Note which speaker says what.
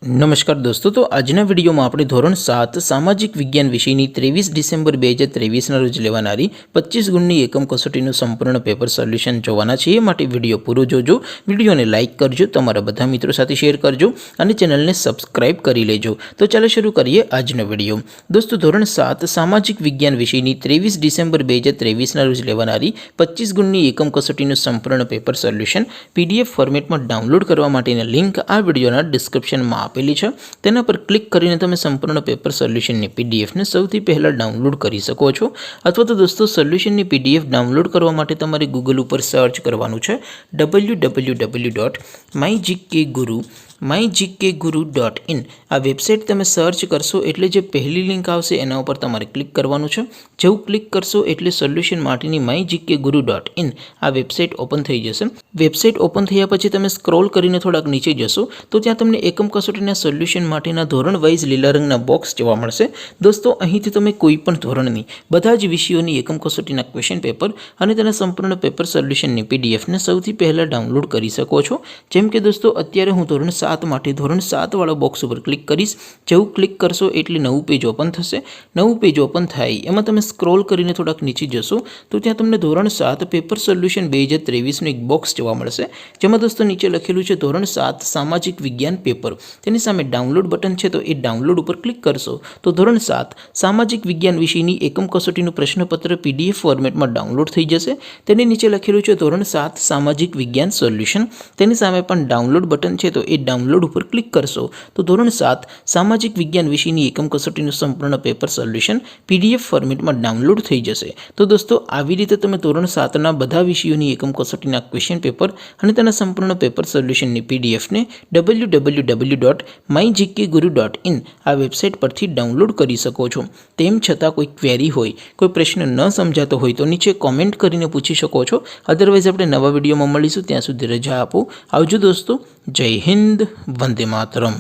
Speaker 1: नमस्कार दोस्तों, तो आजना विडियो में આપણે ધોરણ 7 સામાજિક વિજ્ઞાન વિષયની 23 ડિસેમ્બર 2023ના રોજ લેવાનારી 25 ગુણની એકમ કસોટીનું સંપૂર્ણ પેપર સોલ્યુશન જોવાના છે। એ માટે વિડિયો પૂરો જોજો, વિડિયોને લાઇક કરજો, તમારા બધા મિત્રો સાથે શેર કરજો અને ચેનલને સબસ્ક્રાઇબ કરી લેજો। તો ચાલો શરૂ કરીએ આજનો વિડિયો। દોસ્તો, ધોરણ 7 સામાજિક વિજ્ઞાન વિષયની 23 ડિસેમ્બર 2023ના રોજ લેવાનારી 25 ગુણની એકમ કસોટીનું સંપૂર્ણ પેપર સોલ્યુશન PDF ફોર્મેટમાં ડાઉનલોડ કરવા માટેની લિંક આ વિડિયોના ડિસ્ક્રિપ્શનમાં આપેલી છે। તેના પર ક્લિક કરીને તમે સંપૂર્ણ પેપર સોલ્યુશનની PDF ને સૌથી પહેલા ડાઉનલોડ કરી શકો છો। અથવા તો દોસ્તો, સોલ્યુશનની PDF ડાઉનલોડ કરવા માટે તમારે ગૂગલ ઉપર સર્ચ કરવાનું છે www.mygkguru.in। આ વેબસાઇટ તમે સર્ચ કરશો એટલે જે પહેલી લિંક આવશે એના ઉપર તમારે ક્લિક કરવાનું છે। જેવું ક્લિક કરશો એટલે સોલ્યુશન માટેની mygkguru.in આ વેબસાઇટ ઓપન થઈ જશે। વેબસાઇટ ઓપન થયા પછી તમે સ્ક્રોલ કરીને થોડાક નીચે જશો તો ત્યાં તમને એકમ કસોટીના સોલ્યુશન માટેના ધોરણ વાઇઝ લીલા રંગના બોક્સ જોવા મળશે। દોસ્તો, અહીંથી તમે કોઈ પણ ધોરણની બધા જ વિષયોની એકમ કસોટીના ક્વેશ્ચન પેપર અને તેના સંપૂર્ણ પેપર સોલ્યુશનની PDF ને સૌથી પહેલા ડાઉનલોડ કરી શકો છો। જેમ કે દોસ્તો, અત્યારે હું ધોરણ 7 માટે ધોરણ 7 વાળા બોક્સ ઉપર ક્લિક કરીશ। જેવું ક્લિક કરશો એટલે નવું પેજ ઓપન થશે। નવું પેજ ઓપન થાય એમાં તમે સ્ક્રોલ કરીને થોડાક નીચે જશો તો ત્યાં તમને ધોરણ 7 પેપર સોલ્યુશન 2023નું એક બોક્સ જોવા મળશે। જેમાં દોસ્તો નીચે લખેલું છે ધોરણ 7 સામાજિક વિજ્ઞાન પેપર। તેની સામે ડાઉનલોડ બટન છે, તો એ ડાઉનલોડ ઉપર ક્લિક કરશો તો ધોરણ 7 સામાજિક વિજ્ઞાન વિષયની એકમ કસોટીનું પ્રશ્નપત્ર PDF ફોર્મેટમાં ડાઉનલોડ થઈ જશે। તેની નીચે લખેલું છે ધોરણ 7 સામાજિક વિજ્ઞાન સોલ્યુશન। તેની સામે પણ ડાઉનલોડ બટન છે, તો એ ડાઉનલોડ ઉપર ક્લિક કરશો તો ધોરણ 7 સામાજિક વિજ્ઞાન વિષયની એકમ કસોટીનું સંપૂર્ણ પેપર સોલ્યુશન PDF ફોર્મેટમાં ડાઉનલોડ થઈ જશે। તો દોસ્તો, આવી રીતે તમે ધોરણ 7ના બધા વિષયોની એકમ કસોટીના ક્વેશ્ચન પેપર અને તેના સંપૂર્ણ પેપર સોલ્યુશનની PDF ને www.mygkguru.in આ વેબસાઇટ પરથી ડાઉનલોડ કરી શકો છો। તેમ છતાં કોઈ ક્વેરી હોય, કોઈ પ્રશ્ન ન સમજાતો હોય તો નીચે કોમેન્ટ કરીને પૂછી શકો છો। અધરવાઇઝ આપણે નવા વિડીયોમાં મળીશું, ત્યાં સુધી રજા આપો। આવજો દોસ્તો, જય હિન્દ, વંદે માતરમ।